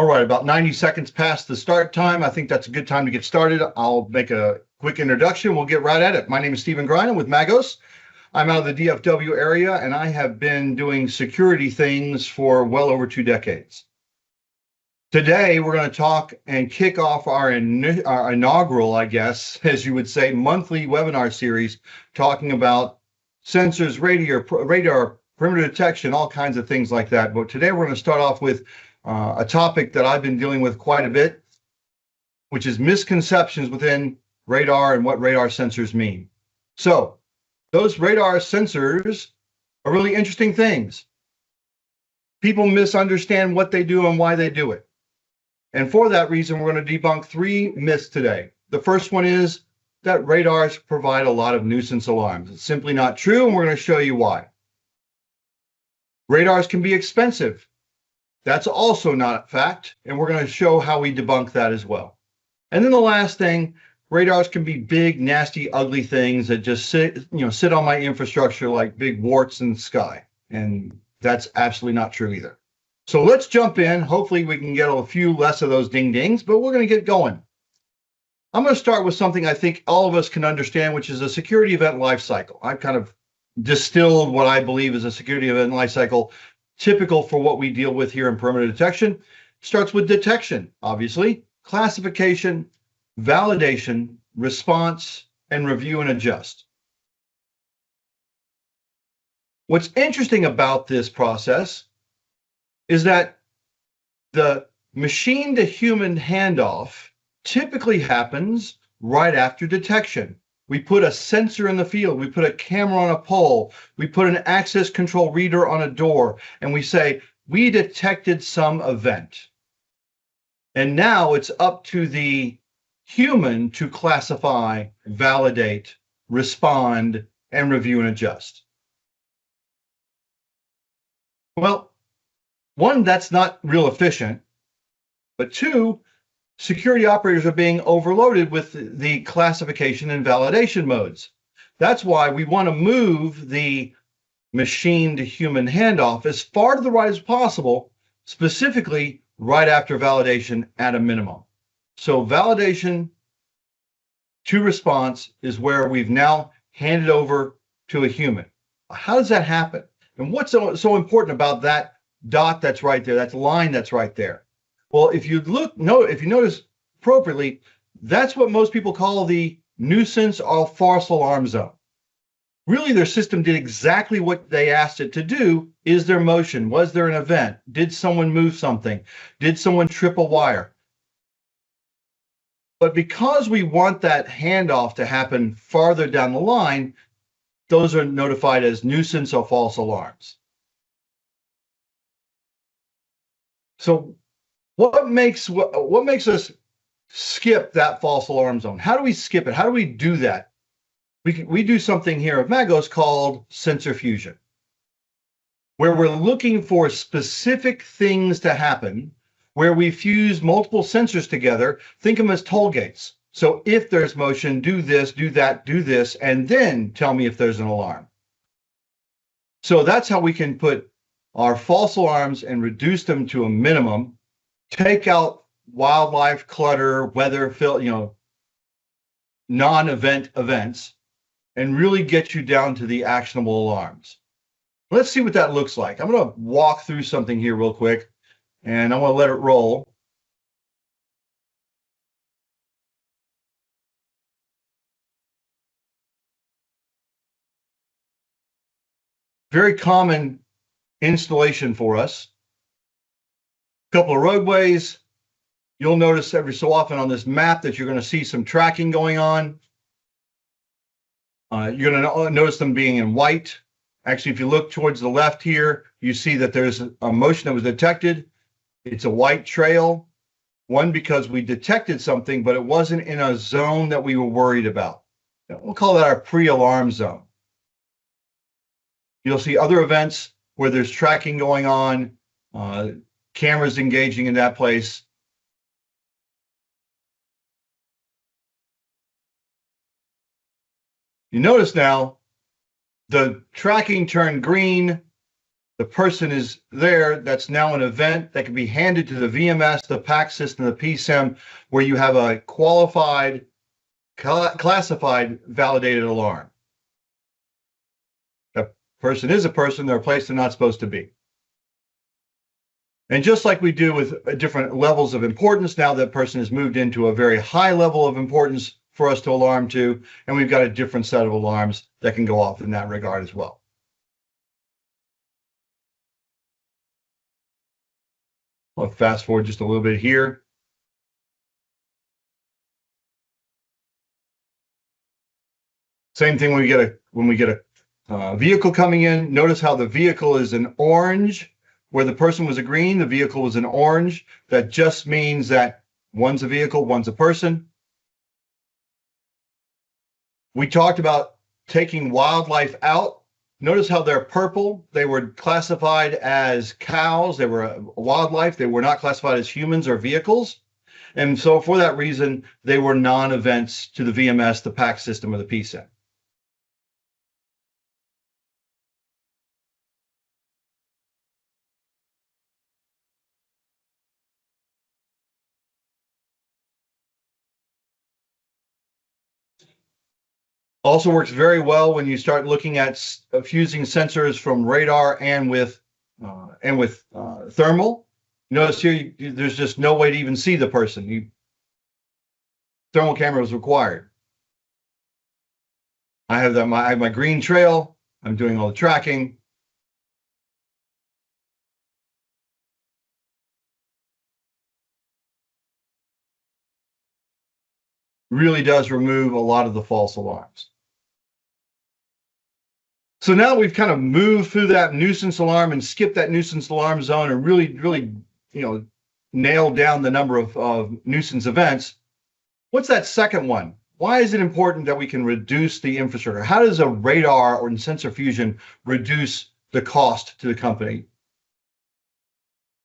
All right, about 90 seconds past the start time. I think that's a good time to get started. I'll make a quick introduction. We'll get right at it. My name is Stephen Grein. I'm with Magos. I'm out of the DFW area, and I have been doing security things for well over 2 decades. Today, we're going to talk and kick off our inaugural, I guess, as you would say, monthly webinar series, talking about sensors, radar, perimeter detection, all kinds of things like that. But today, we're going to start off with a topic that I've been dealing with quite a bit, which is misconceptions within radar and what radar sensors mean. So those radar sensors are really interesting things. People misunderstand what they do and why they do it. And for that reason, we're going to debunk 3 myths today. The first one is that radars provide a lot of nuisance alarms. It's simply not true, and we're going to show you why. Radars can be expensive. That's also not a fact, and we're going to show how we debunk that as well. And then the last thing, radars can be big, nasty, ugly things that just sit on my infrastructure like big warts in the sky. And that's absolutely not true either. So let's jump in. Hopefully we can get a few less of those ding dings, but we're going to get going. I'm going to start with something I think all of us can understand, which is a security event lifecycle. I've kind of distilled what I believe is a security event lifecycle typical for what we deal with here in perimeter detection. Starts with detection, obviously, classification, validation, response, and review and adjust. What's interesting about this process is that the machine to human handoff typically happens right after detection. We put a sensor in the field, we put a camera on a pole, we put an access control reader on a door, and we say, we detected some event. And now it's up to the human to classify, validate, respond, and review and adjust. Well, 1, that's not real efficient, but 2, security operators are being overloaded with the classification and validation modes. That's why we want to move the machine to human handoff as far to the right as possible, specifically right after validation at a minimum. So validation to response is where we've now handed over to a human. How does that happen? And what's so important about that dot that's right there, that line that's right there? Well, if you notice appropriately, that's what most people call the nuisance or false alarm zone. Really, their system did exactly what they asked it to do. Is there motion? Was there an event? Did someone move something? Did someone trip a wire? But because we want that handoff to happen farther down the line, those are notified as nuisance or false alarms. So what makes us skip that false alarm zone? How do we skip it? How do we do that? We do something here at Magos called sensor fusion, where we're looking for specific things to happen, where we fuse multiple sensors together. Think of them as toll gates. So if there's motion, do this, do that, do this, and then tell me if there's an alarm. So that's how we can put our false alarms and reduce them to a minimum, take out wildlife, clutter, weather, non-event events, and really get you down to the actionable alarms. Let's see what that looks like. I'm going to walk through something here real quick, and I want to let it roll. Very common installation for us. A couple of roadways. You'll notice every so often on this map that you're going to see some tracking going on. You're going to notice them being in white. Actually, if you look towards the left here, you see that there's a motion that was detected. It's a white trail. 1, because we detected something, but it wasn't in a zone that we were worried about. We'll call that our pre-alarm zone. You'll see other events where there's tracking going on, cameras engaging in that place. You notice now the tracking turned green The person is there. That's now an event that can be handed to the VMS, the PAC system, the PSIM, where you have a qualified, classified, validated alarm. That person is a person. They're a place they're not supposed to be. And just like we do with different levels of importance, now that person has moved into a very high level of importance for us to alarm to, and we've got a different set of alarms that can go off in that regard as well. I'll fast forward just a little bit here. Same thing when we get a vehicle coming in. Notice how the vehicle is an orange, where the person was a green, the vehicle was an orange. That just means that one's a vehicle, one's a person. We talked about taking wildlife out. Notice how they're purple. They were classified as cows. They were wildlife. They were not classified as humans or vehicles. And so for that reason, they were non-events to the VMS, the PAC system, or the PSIM. Also works very well when you start looking at fusing sensors from radar and with thermal. Notice here, there's just no way to even see the person. Thermal camera is required. I have my green trail. I'm doing all the tracking. Really does remove a lot of the false alarms. So now we've kind of moved through that nuisance alarm and skipped that nuisance alarm zone and really, nailed down the number of nuisance events. What's that second one? Why is it important that we can reduce the infrastructure? How does a radar or sensor fusion reduce the cost to the company?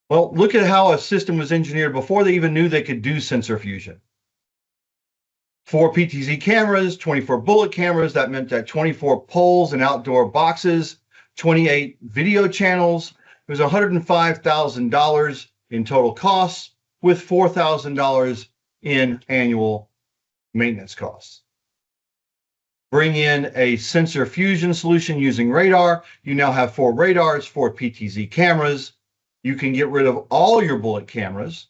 Well, look at how a system was engineered before they even knew they could do sensor fusion. 4 PTZ cameras, 24 bullet cameras. That meant that 24 poles and outdoor boxes, 28 video channels. It was $105,000 in total costs, with $4,000 in annual maintenance costs. Bring in a sensor fusion solution using radar. You now have 4 radars, 4 PTZ cameras. You can get rid of all your bullet cameras.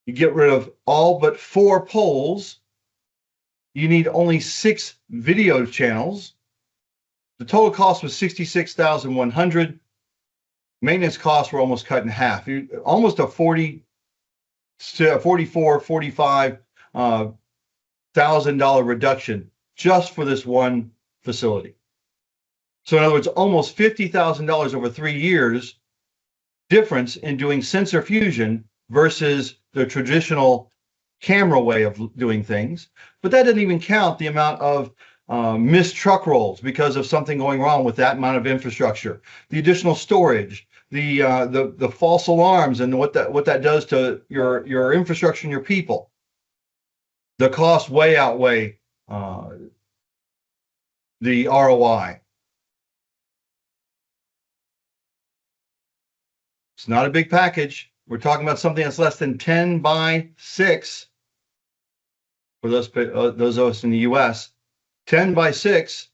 You get rid of all but 4 poles. You need only 6 video channels. The total cost was $66,100. Maintenance costs were almost cut in half. Almost a $44,000 to $45,000 reduction just for this one facility. So in other words, almost $50,000 over 3 years difference in doing sensor fusion versus the traditional camera way of doing things. But that doesn't even count the amount of missed truck rolls because of something going wrong with that amount of infrastructure, the additional storage, the false alarms, and what that does to your infrastructure and your people. The costs way outweigh the ROI. It's not a big package. We're talking about something that's less than 10 by 6 for those of us in the US. 10 by 6.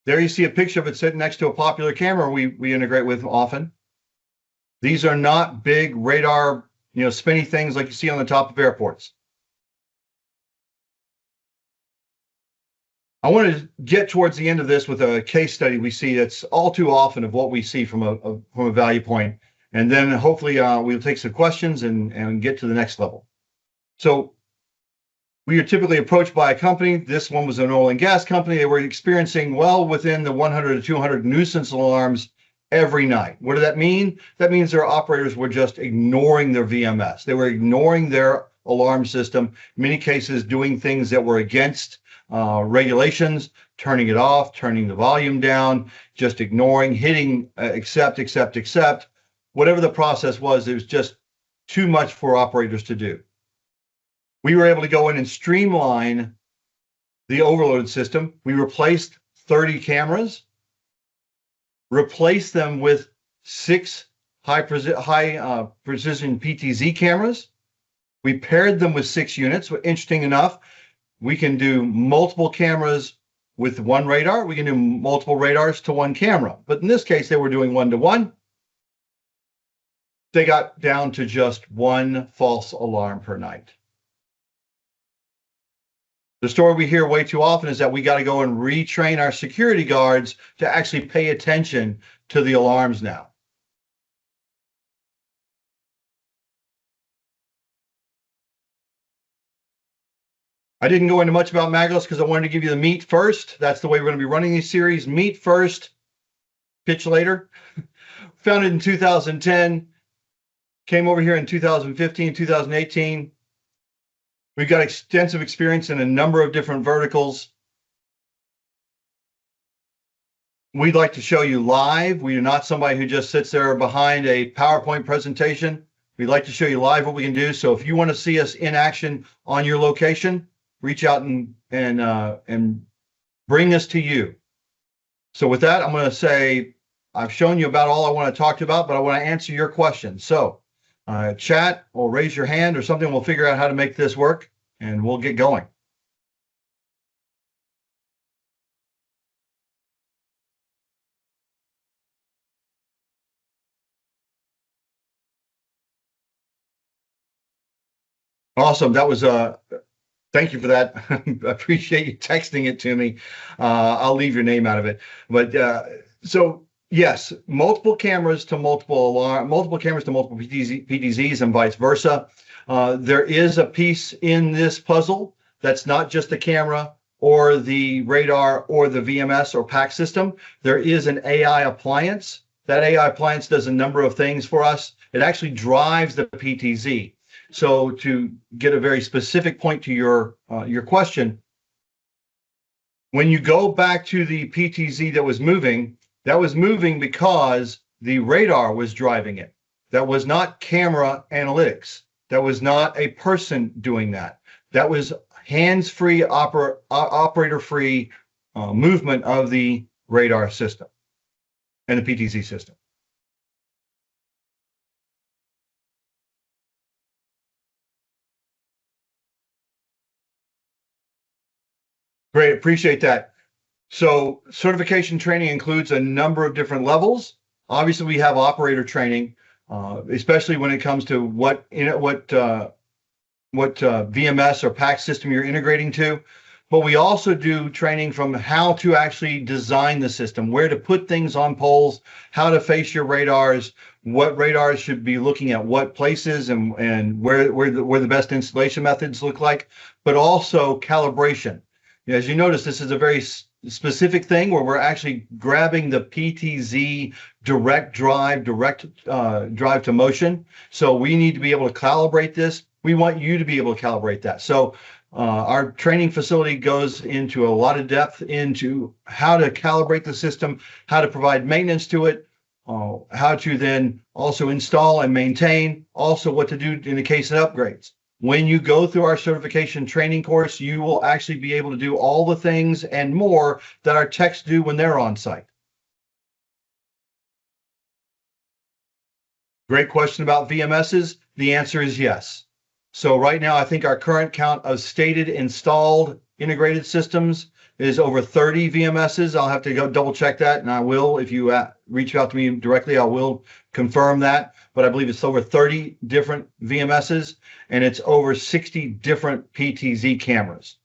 There you see a picture of it sitting next to a popular camera we integrate with often. These are not big radar, spinny things like you see on the top of airports. I want to get towards the end of this with a case study we see that's all too often of what we see from a value point. And then hopefully we'll take some questions and get to the next level. So we are typically approached by a company. This one was an oil and gas company. They were experiencing well within the 100 to 200 nuisance alarms every night. What did that mean? That means their operators were just ignoring their VMS. They were ignoring their alarm system, in many cases doing things that were against regulations, turning it off, turning the volume down, just ignoring, hitting accept. Whatever the process was, it was just too much for operators to do. We were able to go in and streamline the overload system. We replaced 30 cameras, replaced them with 6 high precision PTZ cameras. We paired them with 6 units. Interesting enough, we can do multiple cameras with one radar. We can do multiple radars to one camera. But in this case, they were doing 1-to-1. They got down to just 1 false alarm per night. The story we hear way too often is that we got to go and retrain our security guards to actually pay attention to the alarms now. I didn't go into much about Magos because I wanted to give you the meat first. That's the way we're going to be running these series. Meat first, pitch later. Founded in 2010, came over here in 2015, 2018. We've got extensive experience in a number of different verticals. We'd like to show you live. We are not somebody who just sits there behind a PowerPoint presentation. We'd like to show you live what we can do. So if you want to see us in action on your location, reach out and bring us to you. So with that, I'm going to say I've shown you about all I want to talk to you about, but I want to answer your questions. So chat or raise your hand or something. We'll figure out how to make this work and we'll get going. Awesome. That was thank you for that. I appreciate you texting it to me. I'll leave your name out of it. But so yes, multiple cameras to multiple PTZs and vice versa. There is a piece in this puzzle that's not just the camera or the radar or the VMS or PAC system. There is an AI appliance. That AI appliance does a number of things for us. It actually drives the PTZ. So to get a very specific point to your question, when you go back to the PTZ that was moving because the radar was driving it. That was not camera analytics. That was not a person doing that. That was hands-free, operator-free movement of the radar system and the PTZ system. Great, appreciate that. So certification training includes a number of different levels. Obviously, we have operator training, especially when it comes to what VMS or PAC system you're integrating to. But we also do training from how to actually design the system, where to put things on poles, how to face your radars, what radars should be looking at what places, and where the best installation methods look like, but also calibration. As you notice, this is a very specific thing where we're actually grabbing the PTZ direct drive to motion. So we need to be able to calibrate this. We want you to be able to calibrate that. So our training facility goes into a lot of depth into how to calibrate the system, how to provide maintenance to it, how to then also install and maintain, also what to do in the case of upgrades. When you go through our certification training course, you will actually be able to do all the things and more that our techs do when they're on site. Great question about VMSs. The answer is yes. So right now, I think our current count of stated installed integrated systems is over 30 VMSs. I'll have to go double check that, and I will, if you reach out to me directly, I will confirm that. But I believe it's over 30 different VMSs, and it's over 60 different PTZ cameras.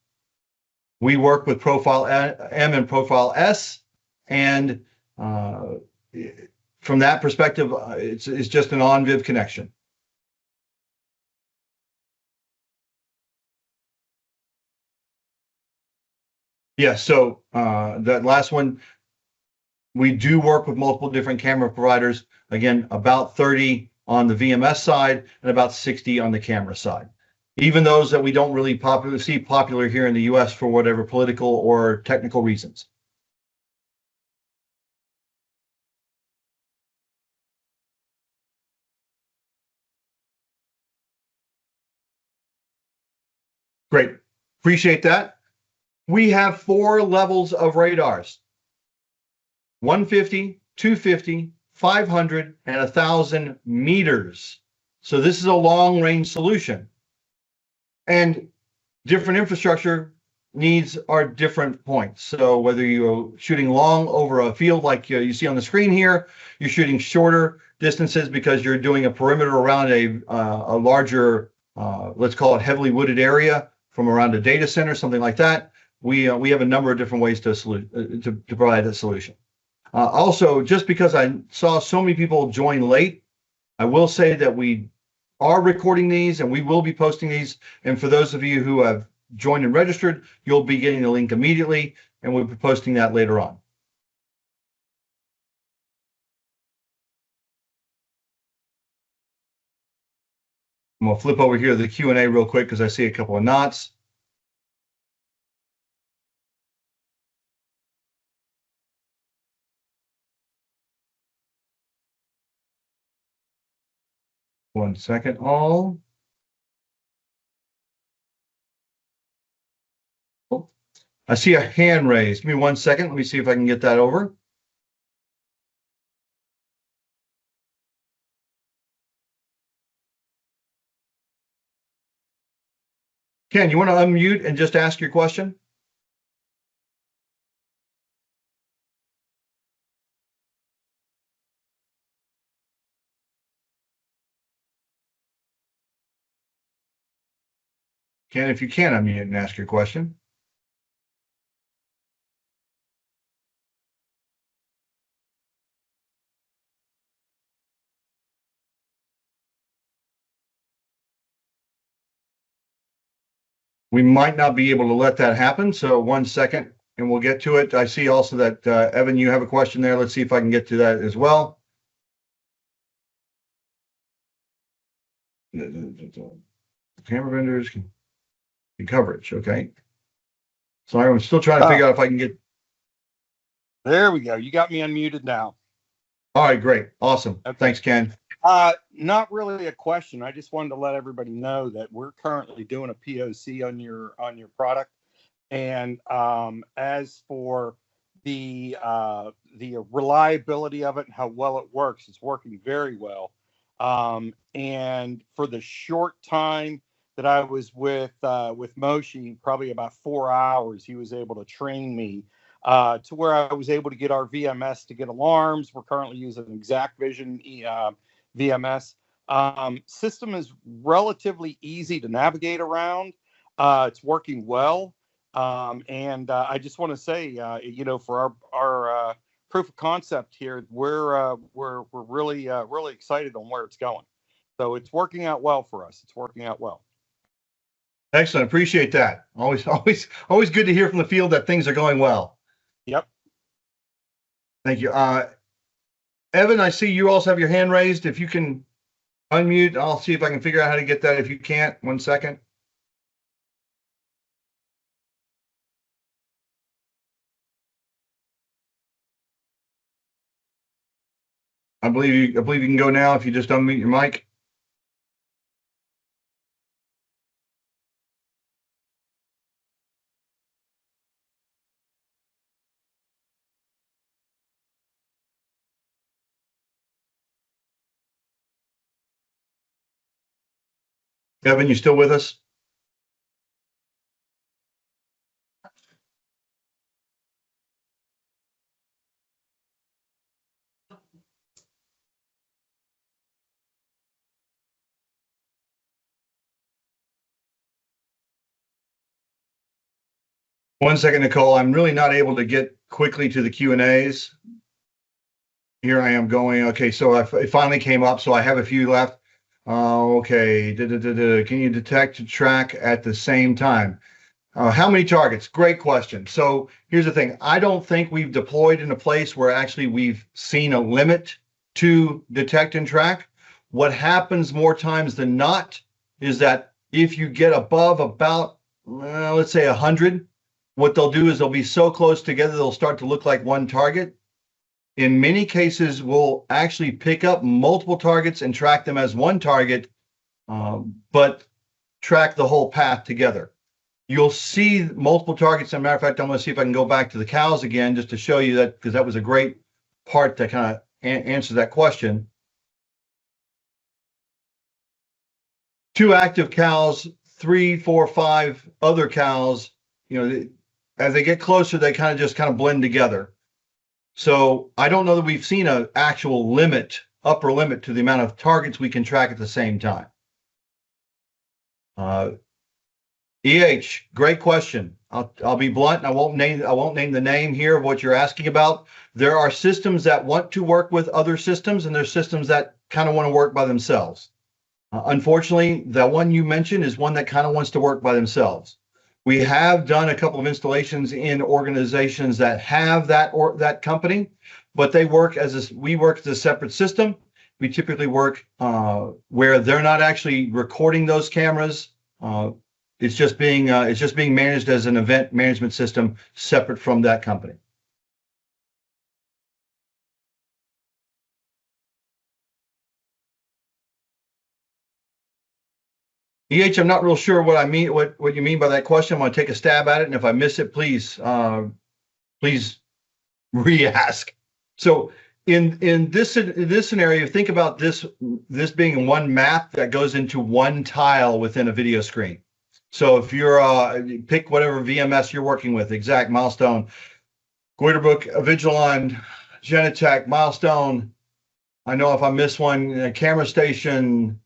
We work with Profile M and Profile S, and from that perspective, it's just an on-viv connection. Yeah, so that last one, we do work with multiple different camera providers. Again, about 30 on the VMS side and about 60 on the camera side. Even those that we don't really see popular here in the US for whatever political or technical reasons. Great, appreciate that. We have 4 levels of radars: 150, 250, 500, and 1,000 meters. So this is a long-range solution. And different infrastructure needs are different points. So whether you're shooting long over a field like you see on the screen here, you're shooting shorter distances because you're doing a perimeter around a larger, let's call it heavily wooded area from around a data center, something like that. We have a number of different ways to provide a solution. Also, just because I saw so many people join late, I will say that we are recording these and we will be posting these. And for those of you who have joined and registered, you'll be getting the link immediately, and we'll be posting that later on. I'm going to flip over here to the Q&A real quick because I see a couple of knots. One second, all. Oh, I see a hand raised. Give me 1 second. Let me see if I can get that over. Ken, you want to unmute and just ask your question? Ken, if you can unmute and ask your question. We might not be able to let that happen. So 1 second and we'll get to it. I see also that, Evan, you have a question there. Let's see if I can get to that as well. Camera vendors can coverage. Okay. Sorry, I'm still trying to figure out if I can get. There we go. You got me unmuted now. All right, great. Awesome. Okay. Thanks, Ken. Not really a question. I just wanted to let everybody know that we're currently doing a POC on your product. And as for the reliability of it and how well it works, it's working very well. And for the short time that I was with Moshe, probably about 4 hours, he was able to train me to where I was able to get our VMS to get alarms. We're currently using Exact Vision VMS. System is relatively easy to navigate around. It's working well. And I just want to say, for our proof of concept here, we're really excited on where it's going. So it's working out well for us. It's working out well. Excellent. Appreciate that. Always good to hear from the field that things are going well. Yep. Thank you. Evan, I see you also have your hand raised. If you can unmute, I'll see if I can figure out how to get that. If you can't, 1 second. I believe you can go now if you just unmute your mic. Evan, you still with us? One second, Nicole. I'm really not able to get quickly to the Q&As. Here I am going. Okay, so it finally came up, so I have a few left. Okay. Can you detect and track at the same time? How many targets? Great question. So here's the thing. I don't think we've deployed in a place where actually we've seen a limit to detect and track. What happens more times than not is that if you get above about, let's say 100, what they'll do is they'll be so close together, they'll start to look like one target. In many cases, we'll actually pick up multiple targets and track them as one target, but track the whole path together. You'll see multiple targets. As a matter of fact, I'm going to see if I can go back to the cows again just to show you that, because that was a great part to kind of answers that question. 2 active cows, 3, 4, 5 other cows, as they get closer, they kind of blend together. So I don't know that we've seen an actual upper limit to the amount of targets we can track at the same time. Great question. I'll be blunt, and I won't name the name here of what you're asking about. There are systems that want to work with other systems, and there's systems that kind of want to work by themselves. Unfortunately, the one you mentioned is one that kind of wants to work by themselves. We have done a couple of installations in organizations that have that company, but we work as a separate system. We typically work where they're not actually recording those cameras. It's just being managed as an event management system separate from that company. I'm not real sure what you mean by that question. I'm going to take a stab at it, and if I miss it, please re-ask. So in this scenario, think about this being one map that goes into one tile within a video screen. So if you pick whatever VMS you're working with, Exact, Milestone, Goiterbrook, Vigilon, Genetec, Milestone. I know if I miss one, Camera Station,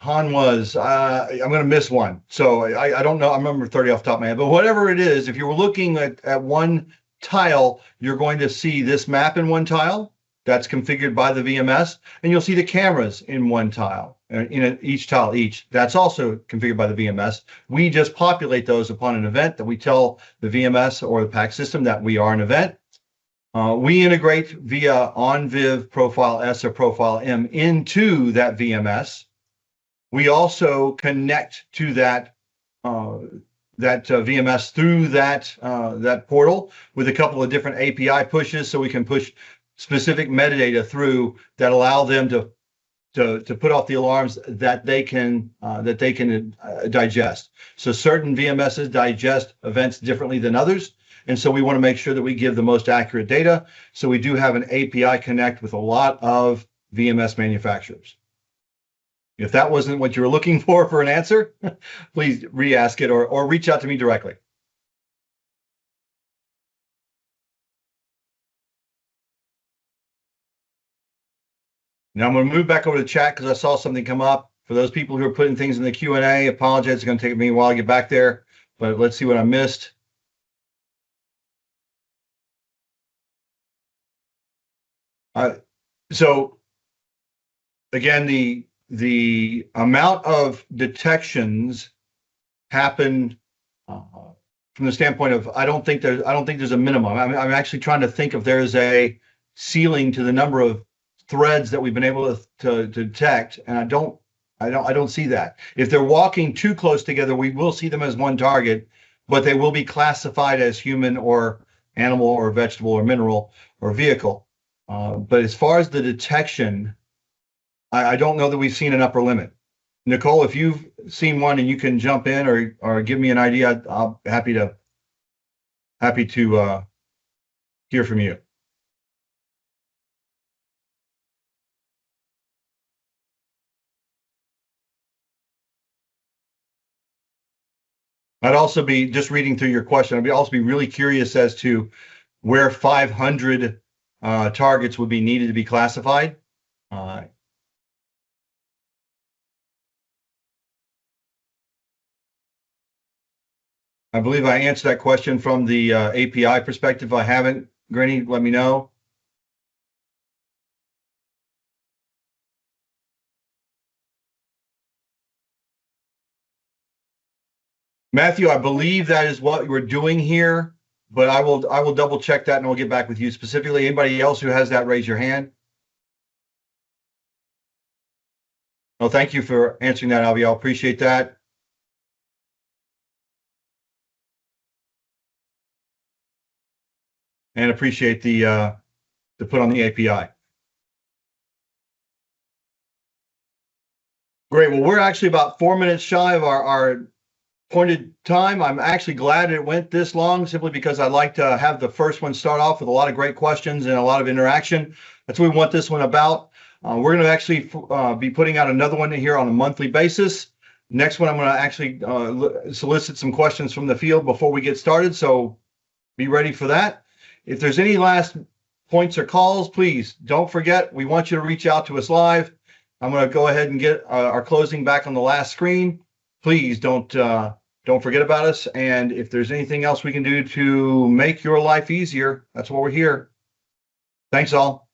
Hanwha's, I'm going to miss one. So I don't know. I remember 30 off the top of my head, but whatever it is, if you were looking at one tile, you're going to see this map in one tile that's configured by the VMS, and you'll see the cameras in one tile, in each tile each. That's also configured by the VMS. We just populate those upon an event that we tell the VMS or the PAC system that we are an event. We integrate via OnViv Profile S or Profile M into that VMS. We also connect to that VMS through that portal with a couple of different API pushes, so we can push specific metadata through that allow them to put off the alarms that they can digest. So certain VMSs digest events differently than others, and so we want to make sure that we give the most accurate data. So we do have an API connect with a lot of VMS manufacturers. If that wasn't what you were looking for an answer, please re-ask it or reach out to me directly. Now I'm going to move back over to chat because I saw something come up. For those people who are putting things in the Q&A, apologize. It's going to take me a while to get back there, but let's see what I missed. So again, the amount of detections happen from the standpoint of I don't think there's a minimum. I'm actually trying to think if there's a ceiling to the number of threads that we've been able to detect, and I don't see that. If they're walking too close together, we will see them as one target, but they will be classified as human or animal or vegetable or mineral or vehicle. But as far as the detection, I don't know that we've seen an upper limit. Nicole, if you've seen one and you can jump in or give me an idea, I'll happy to hear from you. I'd also be just reading through your question. I'd also be really curious as to where 500 targets would be needed to be classified. I believe I answered that question from the API perspective. If I haven't, Granny, let me know. Matthew, I believe that is what we're doing here, but I will double check that and we'll get back with you specifically. Anybody else who has that, raise your hand. Well, thank you for answering that, Avi. I appreciate that. And appreciate the put on the API. Great. Well, we're actually about 4 minutes shy of our appointed time. I'm actually glad it went this long, simply because I like to have the first one start off with a lot of great questions and a lot of interaction. That's what we want this one about. We're going to actually be putting out another one here on a monthly basis. Next one, I'm going to actually solicit some questions from the field before we get started, so be ready for that. If there's any last points or calls, please don't forget, we want you to reach out to us live. I'm going to go ahead and get our closing back on the last screen. Please don't forget about us. And if there's anything else we can do to make your life easier, that's why we're here. Thanks all.